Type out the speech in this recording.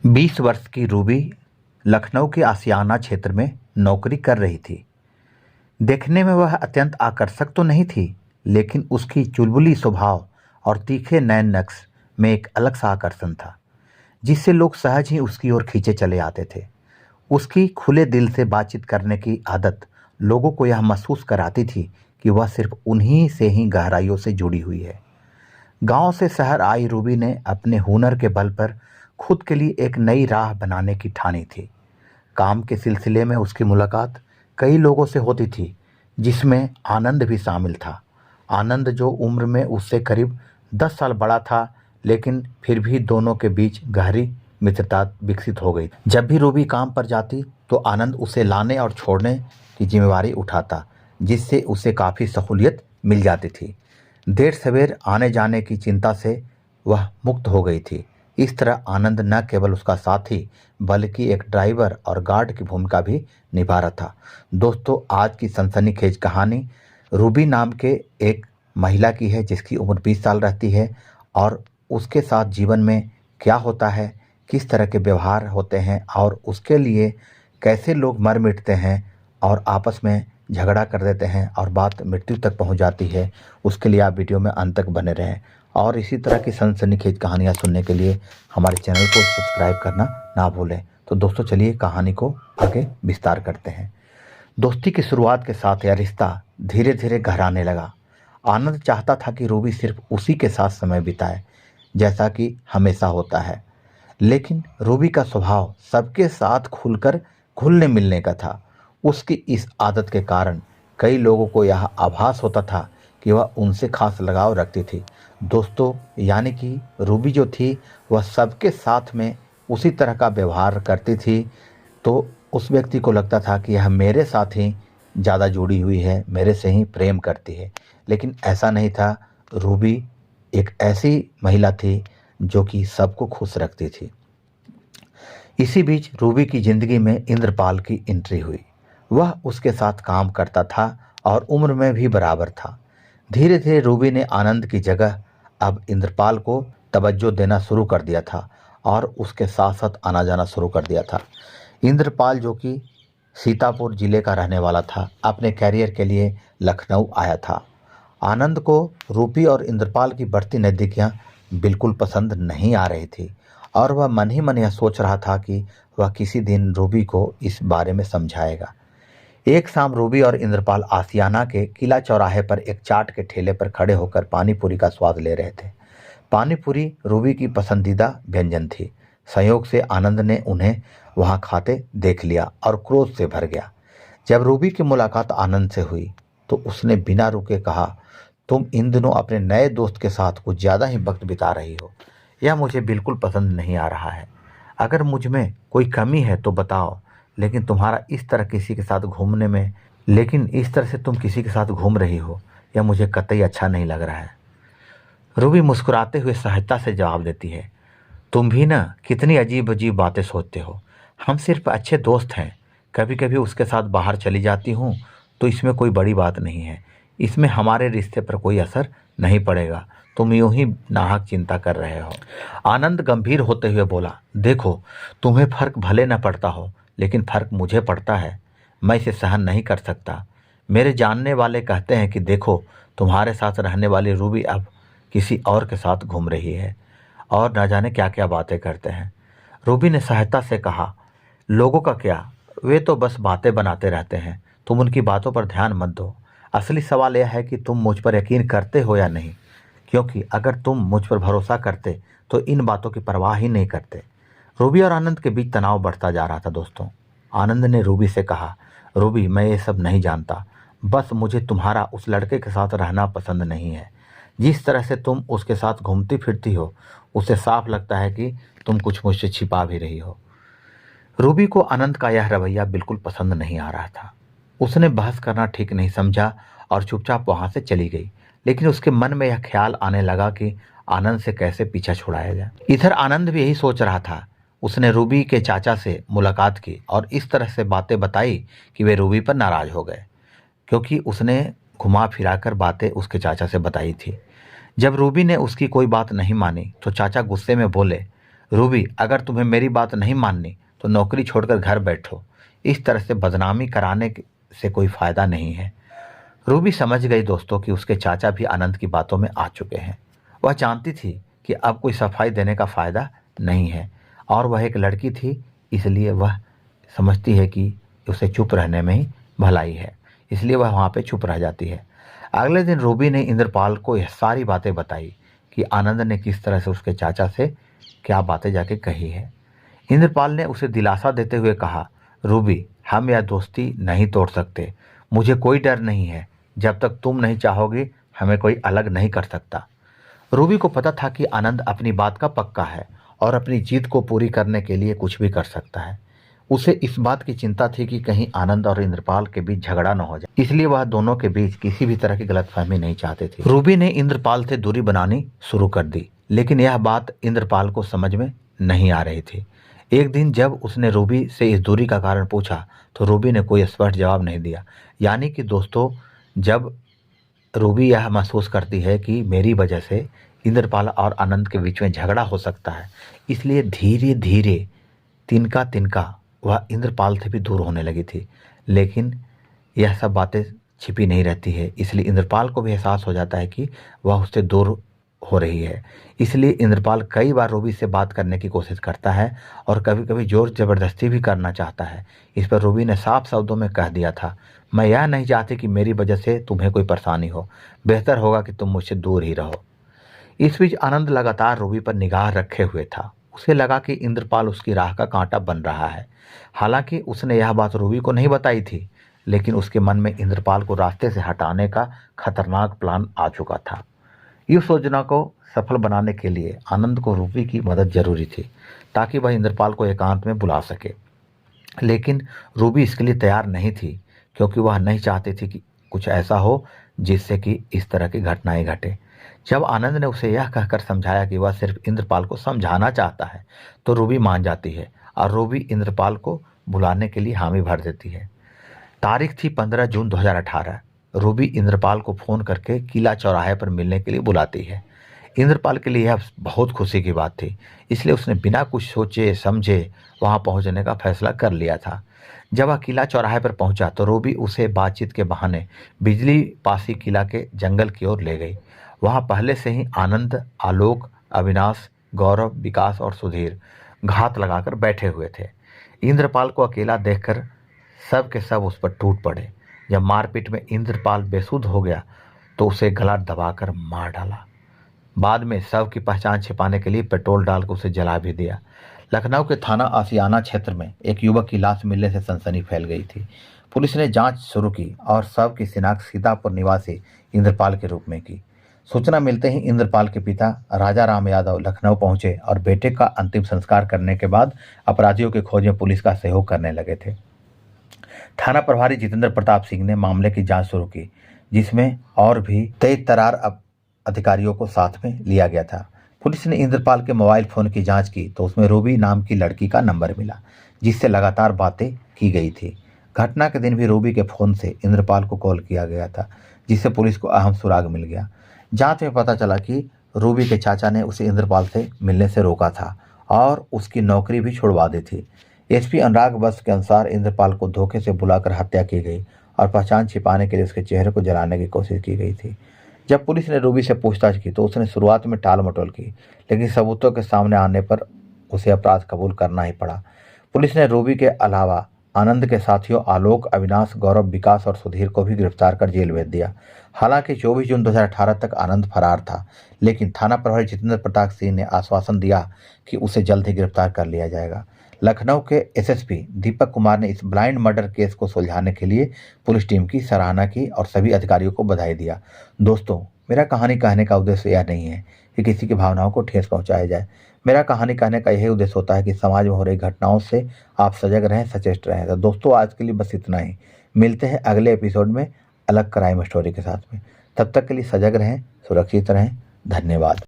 20 वर्ष की रूबी लखनऊ के आशियाना क्षेत्र में नौकरी कर रही थी। देखने में वह अत्यंत आकर्षक तो नहीं थी, लेकिन उसकी चुलबुली स्वभाव और तीखे नैन नक्श में एक अलग सा आकर्षण था, जिससे लोग सहज ही उसकी ओर खींचे चले आते थे। उसकी खुले दिल से बातचीत करने की आदत लोगों को यह महसूस कराती थी कि वह सिर्फ उन्हीं से ही गहराइयों से जुड़ी हुई है। गांव से शहर आई रूबी ने अपने हुनर के बल पर खुद के लिए एक नई राह बनाने की ठानी थी। काम के सिलसिले में उसकी मुलाकात कई लोगों से होती थी, जिसमें आनंद भी शामिल था। आनंद, जो उम्र में उससे करीब 10 साल बड़ा था, लेकिन फिर भी दोनों के बीच गहरी मित्रता विकसित हो गई। जब भी रूबी काम पर जाती तो आनंद उसे लाने और छोड़ने की जिम्मेवारी उठाता, जिससे उसे काफ़ी सहूलियत मिल जाती थी। देर सवेर आने जाने की चिंता से वह मुक्त हो गई थी। इस तरह आनंद न केवल उसका साथी बल्कि एक ड्राइवर और गार्ड की भूमिका भी निभा रहा था। दोस्तों, आज की सनसनीखेज कहानी रूबी नाम के एक महिला की है, जिसकी उम्र 20 साल रहती है और उसके साथ जीवन में क्या होता है, किस तरह के व्यवहार होते हैं और उसके लिए कैसे लोग मर मिटते हैं और आपस में झगड़ा कर देते हैं और बात मृत्यु तक पहुंच जाती है। उसके लिए आप वीडियो में अंत तक बने रहें और इसी तरह की सनसनीखेज कहानियाँ सुनने के लिए हमारे चैनल को सब्सक्राइब करना ना भूलें। तो दोस्तों, चलिए कहानी को आगे विस्तार करते हैं। दोस्ती की शुरुआत के साथ यह रिश्ता धीरे धीरे गहराने लगा। आनंद चाहता था कि रूबी सिर्फ उसी के साथ समय बिताए, जैसा कि हमेशा होता है, लेकिन रूबी का स्वभाव सबके साथ खुलकर घुलने मिलने का था। उसकी इस आदत के कारण कई लोगों को यह आभास होता था कि वह उनसे खास लगाव रखती थी। दोस्तों, यानी कि रूबी जो थी वह सबके साथ में उसी तरह का व्यवहार करती थी, तो उस व्यक्ति को लगता था कि यह मेरे साथ ही ज़्यादा जुड़ी हुई है, मेरे से ही प्रेम करती है। लेकिन ऐसा नहीं था। रूबी एक ऐसी महिला थी जो कि सबको खुश रखती थी। इसी बीच रूबी की ज़िंदगी में इंद्रपाल की एंट्री हुई। वह उसके साथ काम करता था और उम्र में भी बराबर था। धीरे धीरे रूबी ने आनंद की जगह अब इंद्रपाल को तवज्जो देना शुरू कर दिया था और उसके साथ साथ आना जाना शुरू कर दिया था। इंद्रपाल, जो कि सीतापुर जिले का रहने वाला था, अपने कैरियर के लिए लखनऊ आया था। आनंद को रूबी और इंद्रपाल की बढ़ती नज़दीकियाँ बिल्कुल पसंद नहीं आ रही थी और वह मन ही मन यह सोच रहा था कि वह किसी दिन रूबी को इस बारे में समझाएगा। एक शाम रूबी और इंद्रपाल आशियाना के किला चौराहे पर एक चाट के ठेले पर खड़े होकर पानी पूरी का स्वाद ले रहे थे। पानी पूरी रूबी की पसंदीदा व्यंजन थी। संयोग से आनंद ने उन्हें वहां खाते देख लिया और क्रोध से भर गया। जब रूबी की मुलाकात आनंद से हुई तो उसने बिना रुके कहा, तुम इन दिनों अपने नए दोस्त के साथ कुछ ज़्यादा ही वक्त बिता रही हो। यह मुझे बिल्कुल पसंद नहीं आ रहा है। अगर मुझ में कोई कमी है तो बताओ, लेकिन तुम्हारा इस तरह किसी के साथ घूमने में लेकिन इस तरह से तुम किसी के साथ घूम रही हो, यह मुझे कतई अच्छा नहीं लग रहा है। रूबी मुस्कुराते हुए सहायता से जवाब देती है, तुम भी ना कितनी अजीब अजीब बातें सोचते हो। हम सिर्फ अच्छे दोस्त हैं। कभी कभी उसके साथ बाहर चली जाती हूँ तो इसमें कोई बड़ी बात नहीं है। इसमें हमारे रिश्ते पर कोई असर नहीं पड़ेगा। तुम यूं ही नाहक चिंता कर रहे हो। आनंद गंभीर होते हुए बोला, देखो, तुम्हें फर्क भले न पड़ता हो, लेकिन फर्क मुझे पड़ता है। मैं इसे सहन नहीं कर सकता। मेरे जानने वाले कहते हैं कि देखो, तुम्हारे साथ रहने वाली रूबी अब किसी और के साथ घूम रही है और न जाने क्या क्या बातें करते हैं। रूबी ने सहायता से कहा, लोगों का क्या, वे तो बस बातें बनाते रहते हैं। तुम उनकी बातों पर ध्यान मत दो। असली सवाल यह है कि तुम मुझ पर यकीन करते हो या नहीं, क्योंकि अगर तुम मुझ पर भरोसा करते तो इन बातों की परवाह ही नहीं करते। रूबी और आनंद के बीच तनाव बढ़ता जा रहा था। दोस्तों, आनंद ने रूबी से कहा, रूबी, मैं ये सब नहीं जानता। बस मुझे तुम्हारा उस लड़के के साथ रहना पसंद नहीं है। जिस तरह से तुम उसके साथ घूमती फिरती हो, उससे साफ लगता है कि तुम कुछ मुझसे छिपा भी रही हो। रूबी को आनंद का यह रवैया बिल्कुल पसंद नहीं आ रहा था। उसने बहस करना ठीक नहीं समझा और चुपचाप वहां से चली गई। लेकिन उसके मन में यह ख्याल आने लगा कि आनंद से कैसे पीछा छुड़ाया जाए। इधर आनंद भी यही सोच रहा था। उसने रूबी के चाचा से मुलाकात की और इस तरह से बातें बताई कि वे रूबी पर नाराज हो गए, क्योंकि उसने घुमा फिराकर बातें उसके चाचा से बताई थी। जब रूबी ने उसकी कोई बात नहीं मानी तो चाचा गुस्से में बोले, रूबी, अगर तुम्हें मेरी बात नहीं माननी तो नौकरी छोड़कर घर बैठो। इस तरह से बदनामी कराने से कोई फ़ायदा नहीं है। रूबी समझ गई दोस्तों कि उसके चाचा भी आनंद की बातों में आ चुके हैं। वह जानती थी कि अब कोई सफाई देने का फ़ायदा नहीं है और वह एक लड़की थी, इसलिए वह समझती है कि उसे चुप रहने में ही भलाई है, इसलिए वह वहाँ पे चुप रह जाती है। अगले दिन रूबी ने इंद्रपाल को यह सारी बातें बताई कि आनंद ने किस तरह से उसके चाचा से क्या बातें जाके कही है। इंद्रपाल ने उसे दिलासा देते हुए कहा, रूबी, हम यह दोस्ती नहीं तोड़ सकते। मुझे कोई डर नहीं है। जब तक तुम नहीं चाहोगी हमें कोई अलग नहीं कर सकता। रूबी को पता था कि आनंद अपनी बात का पक्का है और अपनी जीत को पूरी करने के लिए कुछ भी कर सकता है। उसे इस बात की चिंता थी कि कहीं आनंद और इंद्रपाल के बीच झगड़ा न हो जाए, इसलिए वह दोनों के बीच किसी भी तरह की गलतफहमी नहीं चाहते थे। रूबी ने इंद्रपाल से दूरी बनानी शुरू कर दी, लेकिन यह बात इंद्रपाल को समझ में नहीं आ रही थी। एक दिन जब उसने रूबी से इस दूरी का कारण पूछा तो रूबी ने कोई स्पष्ट जवाब नहीं दिया। यानी कि दोस्तों, जब रूबी यह महसूस करती है कि मेरी वजह से इंद्रपाल और आनंद के बीच में झगड़ा हो सकता है, इसलिए धीरे धीरे तिनका तिनका वह इंद्रपाल से भी दूर होने लगी थी। लेकिन यह सब बातें छिपी नहीं रहती है, इसलिए इंद्रपाल को भी एहसास हो जाता है कि वह उससे दूर हो रही है। इसलिए इंद्रपाल कई बार रूबी से बात करने की कोशिश करता है और कभी कभी जोर ज़बरदस्ती भी करना चाहता है। इस पर रूबी ने साफ शब्दों में कह दिया था, मैं यह नहीं चाहती कि मेरी वजह से तुम्हें कोई परेशानी हो। बेहतर होगा कि तुम मुझसे दूर ही रहो। इस बीच आनंद लगातार रूबी पर निगाह रखे हुए था। उसे लगा कि इंद्रपाल उसकी राह का कांटा बन रहा है। हालांकि उसने यह बात रूबी को नहीं बताई थी, लेकिन उसके मन में इंद्रपाल को रास्ते से हटाने का खतरनाक प्लान आ चुका था। इस योजना को सफल बनाने के लिए आनंद को रूबी की मदद जरूरी थी, ताकि वह इंद्रपाल को एकांत में बुला सके। लेकिन रूबी इसके लिए तैयार नहीं थी, क्योंकि वह नहीं चाहती थी कि कुछ ऐसा हो जिससे कि इस तरह की घटनाएं घटे। जब आनंद ने उसे यह कहकर समझाया कि वह सिर्फ इंद्रपाल को समझाना चाहता है, तो रूबी मान जाती है और रूबी इंद्रपाल को बुलाने के लिए हामी भर देती है। तारीख थी 15 जून 2018। रूबी इंद्रपाल को फ़ोन करके किला चौराहे पर मिलने के लिए बुलाती है। इंद्रपाल के लिए यह बहुत खुशी की बात थी, इसलिए उसने बिना कुछ सोचे समझे वहां पहुंचने का फैसला कर लिया था। जब वह किला चौराहे पर पहुंचा तो रूबी उसे बातचीत के बहाने बिजली पासी किला के जंगल की ओर ले गई। वहां पहले से ही आनंद, आलोक, अविनाश, गौरव, विकास और सुधीर घात लगाकर बैठे हुए थे। इंद्रपाल को अकेला देखकर सब के सब उस पर टूट पड़े। जब मारपीट में इंद्रपाल बेसुध हो गया तो उसे गला दबाकर मार डाला। बाद में शव की पहचान छिपाने के लिए पेट्रोल डालकर उसे जला भी दिया। लखनऊ के थाना आशियाना क्षेत्र में एक युवक की लाश मिलने से सनसनी फैल गई थी। पुलिस ने जांच शुरू की और शव की शिनाख्त सीतापुर निवासी इंद्रपाल के रूप में की। सूचना मिलते ही इंद्रपाल के पिता राजा राम यादव लखनऊ पहुंचे और बेटे का अंतिम संस्कार करने के बाद अपराधियों की खोज में पुलिस का सहयोग करने लगे थे। थाना प्रभारी जितेंद्र प्रताप सिंह ने मामले की जांच शुरू की, जिसमें और भी तेज तर्रार अधिकारियों को साथ में लिया गया था। पुलिस ने इंद्रपाल के मोबाइल फ़ोन की जांच की तो उसमें रूबी नाम की लड़की का नंबर मिला, जिससे लगातार बातें की गई थी। घटना के दिन भी रूबी के फ़ोन से इंद्रपाल को कॉल किया गया था, जिससे पुलिस को अहम सुराग मिल गया। जांच में पता चला कि रूबी के चाचा ने उसे इंद्रपाल से मिलने से रोका था और उसकी नौकरी भी छुड़वा दी थी। एसपी अनुराग बस के अनुसार इंद्रपाल को धोखे से बुलाकर हत्या की गई और पहचान छिपाने के लिए उसके चेहरे को जलाने की कोशिश की गई थी। जब पुलिस ने रूबी से पूछताछ की तो उसने शुरुआत में टाल मटोल की, लेकिन सबूतों के सामने आने पर उसे अपराध कबूल करना ही पड़ा। पुलिस ने रूबी के अलावा आनंद के साथियों आलोक, अविनाश, गौरव, विकास और सुधीर को भी गिरफ्तार कर जेल भेज दिया। हालांकि 24 जून 2018 तक आनंद फरार था, लेकिन थाना प्रभारी जितेंद्र प्रताप सिंह ने आश्वासन दिया कि उसे जल्द ही गिरफ्तार कर लिया जाएगा। लखनऊ के एसएसपी दीपक कुमार ने इस ब्लाइंड मर्डर केस को सुलझाने के लिए पुलिस टीम की सराहना की और सभी अधिकारियों को बधाई दिया। दोस्तों, मेरा कहानी कहने का उद्देश्य यह नहीं है कि किसी की भावनाओं को ठेस पहुंचाया जाए। मेरा कहानी कहने का यही उद्देश्य होता है कि समाज में हो रही घटनाओं से आप सजग रहें, सचेत रहें। तो दोस्तों, आज के लिए बस इतना ही। मिलते हैं अगले एपिसोड में अलग क्राइम स्टोरी के साथ में। तब तक के लिए सजग रहें, सुरक्षित रहें। धन्यवाद।